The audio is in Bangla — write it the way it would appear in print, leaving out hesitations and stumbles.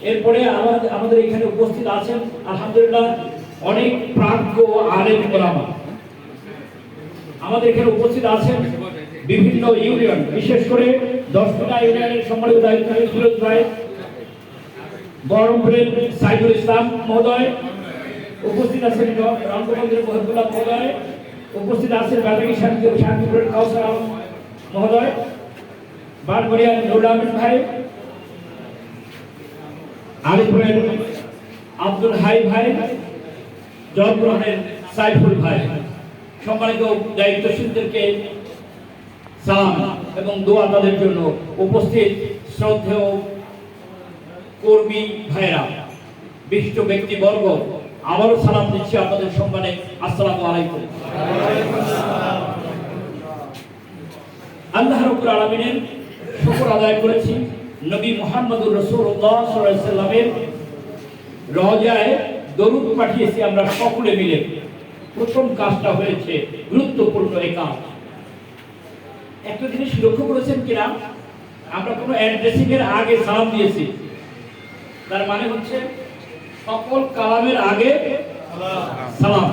এরপরে আমাদের এখানে উপস্থিত আছেন আলহামদুলিল্লাহ অনেক প্রাজ্ঞ আলেম ওলামা। আমাদের এখানে উপস্থিত আছেন বিভিন্ন ইউনিয়ন, বিশেষ করে 10টা ইউনিয়নের সম্মানিত দায়িত্বশীল ফিরোজ ভাই, বহরমপুরের সাইদুল ইসলাম মহোদয়, উপস্থিত আছেন রঙ্গবন্ধুর মহিবুল্লাহ মহোদয়, উপস্থিত আছেন বাদাগী শান্তিপুরের কাউসার আলম মহোদয়, বারবাড়িয়ার নুরুল আমিন ভাই, আলিপুরের আব্দুল হাই ভাই, জয়পুরের সাইফুল ভাই। সম্মানিত দায়িত্বশীলদেরকে সালাম এবং দোয়া তাদের জন্য। উপস্থিত শ্রদ্ধেয় কর্মী ভাইরা, বিশিষ্ট ব্যক্তিবর্গ, আবারও সালাম দিচ্ছি আপনাদের সম্মানে। আসসালামু আলাইকুম। আল্লাহ রাব্বুল আলামিনের শুকর আদায় করেছি, নবী মুহাম্মদুর রাসূলুল্লাহ সাল্লাল্লাহু আলাইহি সাল্লামের রওজায় দরুদ পাঠিয়েছি আমরা সকলে মিলে। প্রথম কাজটা হয়েছে গুরুত্বপূর্ণ এই কাজ। একটা জিনিস লক্ষ্য করেছেন কিনা, আমরা কোনো অ্যাড্রেসিং এর আগে সালাম দিয়েছি, তার মানে হচ্ছে সকল কালামের আগে সালাম।